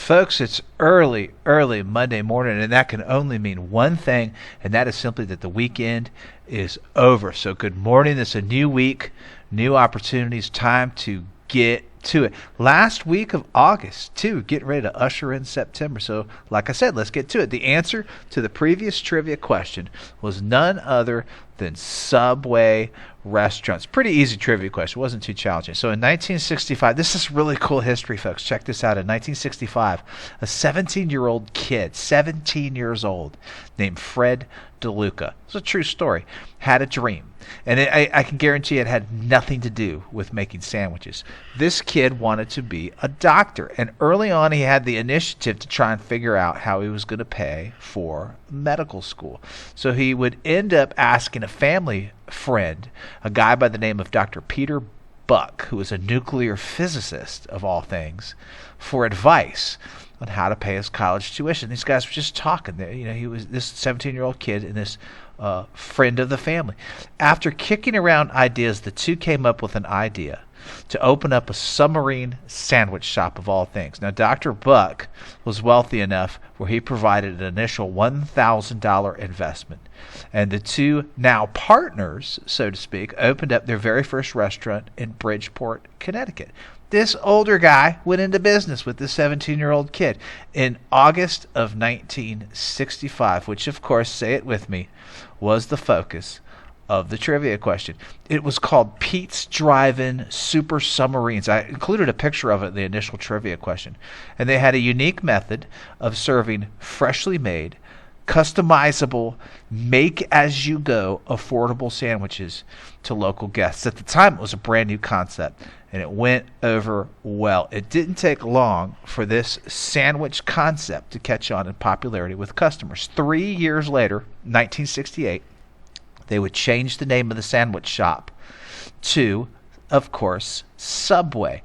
Folks, it's early, early Monday morning, and that can only mean one thing, and that is simply that the weekend is over. So good morning. It's a new week, new opportunities, time to get to it. Last week of August, too, getting ready to usher in September. So, like I said, let's get to it. The answer to the previous trivia question was none other than Subway restaurants. Pretty easy trivia question. It wasn't too challenging. So in 1965, this is really cool history, folks. Check this out. In 1965, a 17-year-old kid, 17 years old, named Fred DeLuca, it's a true story, had a dream. And I can guarantee it had nothing to do with making sandwiches. This kid wanted to be a doctor. And early on, he had the initiative to try and figure out how he was going to pay for medical school. So he would end up asking a family friend, a guy by the name of Dr. Peter Buck, who was a nuclear physicist of all things, for advice on how to pay his college tuition. These guys were just talking. He was this 17-year-old kid and this friend of the family. After kicking around ideas, the two came up with an idea to open up a submarine sandwich shop of all things. Now, Dr. Buck was wealthy enough where he provided an initial $1,000 investment. And the two, now partners, so to speak, opened up their very first restaurant in Bridgeport, Connecticut. This older guy went into business with this 17-year-old kid in August of 1965, which, of course, say it with me, was the focus of the trivia question. It was called Pete's Drive-In Super Submarines. I included a picture of it in the initial trivia question. And they had a unique method of serving freshly made, customizable, make-as-you-go affordable sandwiches to local guests. At the time, it was a brand new concept, and it went over well. It didn't take long for this sandwich concept to catch on in popularity with customers. 3 years later, 1968, they would change the name of the sandwich shop to, of course, Subway,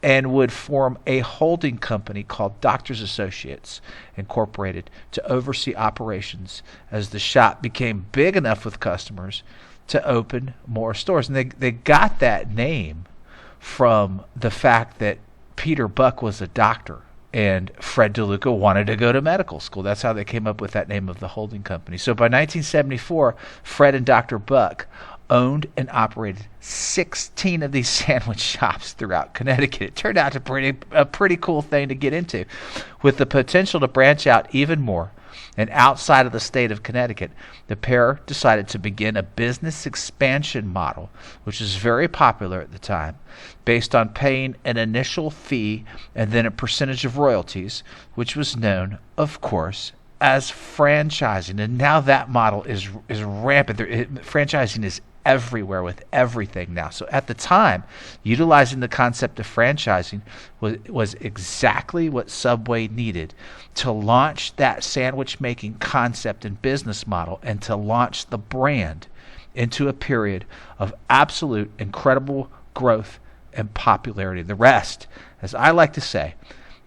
and would form a holding company called Doctors Associates Incorporated to oversee operations as the shop became big enough with customers to open more stores. And they got that name from the fact that Peter Buck was a doctor and Fred DeLuca wanted to go to medical school. That's how they came up with that name of the holding company. So by 1974, Fred and Dr. Buck owned and operated 16 of these sandwich shops throughout Connecticut. It turned out to be a pretty cool thing to get into, with the potential to branch out even more. And outside of the state of Connecticut, the pair decided to begin a business expansion model, which was very popular at the time, based on paying an initial fee and then a percentage of royalties, which was known, of course, as franchising. And now that model is rampant. Franchising is everywhere with everything now. So at the time, utilizing the concept of franchising was exactly what Subway needed to launch that sandwich making concept and business model, and to launch the brand into a period of absolute incredible growth and popularity. The rest, as I like to say,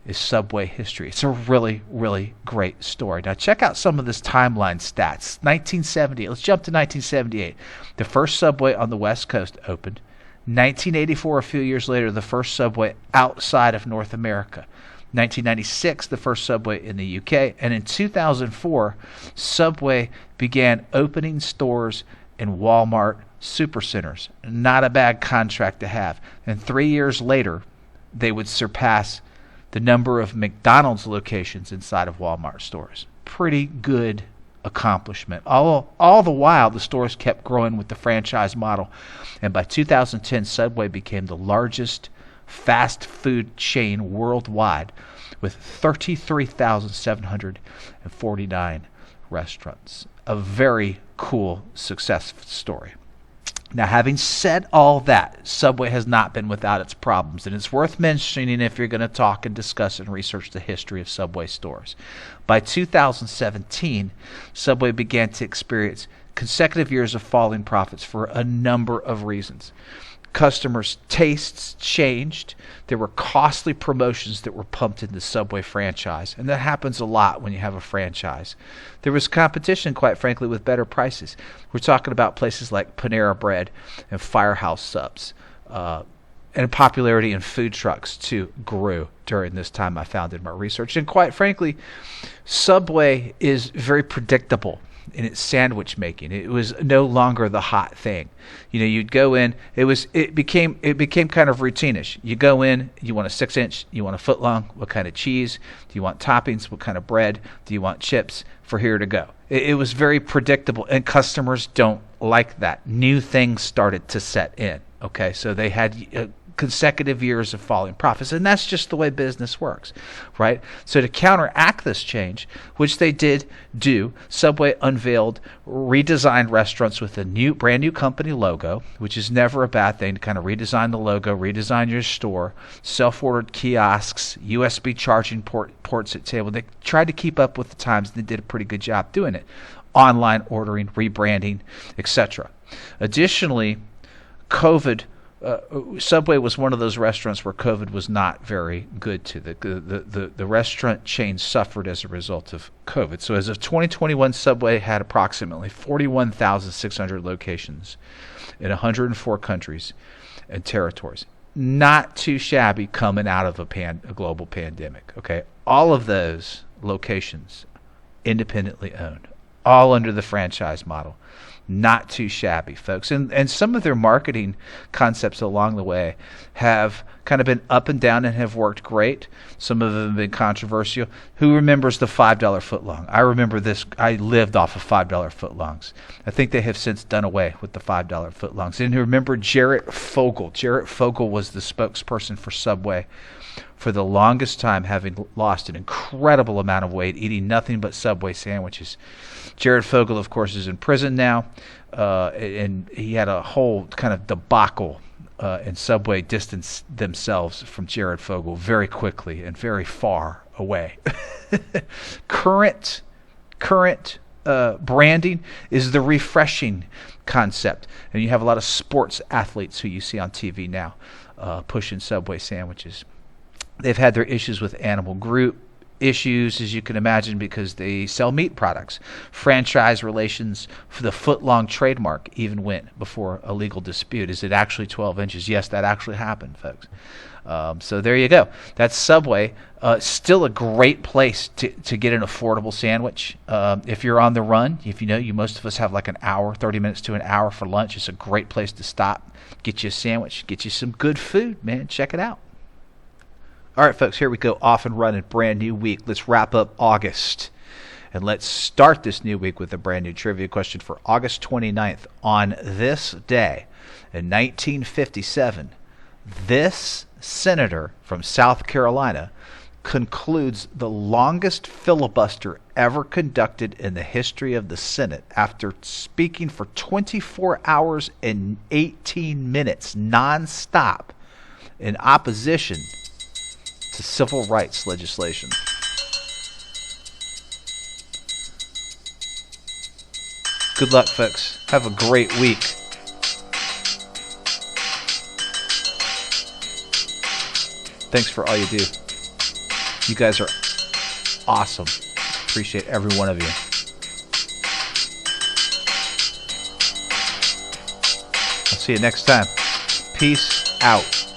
is Subway history. It's a really, really great story. Now check out some of this timeline stats. 1970, let's jump to 1978. The first Subway on the West Coast opened. 1984, a few years later, the first Subway outside of North America. 1996, the first Subway in the UK. And in 2004, Subway began opening stores in Walmart supercenters. Not a bad contract to have. And 3 years later, they would surpass the number of McDonald's locations inside of Walmart stores. Pretty good accomplishment. All the while, the stores kept growing with the franchise model. And by 2010, Subway became the largest fast food chain worldwide with 33,749 restaurants. A very cool success story. Now, having said all that, Subway has not been without its problems, and it's worth mentioning if you're going to talk and discuss and research the history of Subway stores. By 2017, Subway began to experience consecutive years of falling profits for a number of reasons. Customers' tastes changed. There were costly promotions that were pumped into the Subway franchise, and that happens a lot when you have a franchise. There was competition, quite frankly, with better prices. We're talking about places like Panera Bread and Firehouse Subs. and popularity in food trucks too grew during this time, I found in my research. And quite frankly, Subway is very predictable in its sandwich making. It was no longer the hot thing. You'd go in, it became kind of routinish. You go in, you want a 6-inch, you want a foot long, what kind of cheese, do you want toppings, what kind of bread, do you want chips, for here to go. It was very predictable, and customers don't like that. New things started to set in. Okay, so they had consecutive years of falling profits, and that's just the way business works, right? So to counteract this change, which they did do, Subway unveiled redesigned restaurants with a brand new company logo, which is never a bad thing, to kind of redesign the logo, redesign your store, self-ordered kiosks, USB charging ports at table. They tried to keep up with the times, and they did a pretty good job doing it. Online ordering, rebranding, etc. Additionally, Subway was one of those restaurants where COVID was not very good to. The restaurant chain suffered as a result of COVID. So as of 2021, Subway had approximately 41,600 locations in 104 countries and territories. Not too shabby coming out of a global pandemic. Okay, all of those locations independently owned, all under the franchise model. Not too shabby, folks. And some of their marketing concepts along the way have kind of been up and down and have worked great. Some of them have been controversial. Who remembers the $5 footlong? I remember this. I lived off of $5 footlongs. I think they have since done away with the $5 footlongs. And remember Jarrett Fogel. Jarrett Fogel was the spokesperson for Subway for the longest time, having lost an incredible amount of weight, eating nothing but Subway sandwiches. Jarrett Fogel, of course, is in prison now, and he had a whole kind of debacle, and Subway distanced themselves from Jarrett Fogel very quickly and very far away. Current branding is the refreshing concept, and you have a lot of sports athletes who you see on TV now pushing Subway sandwiches. They've had their issues with animal group issues, as you can imagine, because they sell meat products. Franchise relations for the foot-long trademark even went before a legal dispute. Is it actually 12 inches? Yes, that actually happened, folks. So there you go. That's Subway. Still a great place to get an affordable sandwich. If you're on the run, most of us have like an hour, 30 minutes to an hour for lunch. It's a great place to stop, get you a sandwich, get you some good food, man. Check it out. All right, folks, here we go, off and running, brand new week. Let's wrap up August. And let's start this new week with a brand new trivia question for August 29th. On this day, in 1957, this senator from South Carolina concludes the longest filibuster ever conducted in the history of the Senate after speaking for 24 hours and 18 minutes nonstop in opposition to civil rights legislation. Good luck, folks. Have a great week. Thanks for all you do. You guys are awesome. Appreciate every one of you. I'll see you next time. Peace out.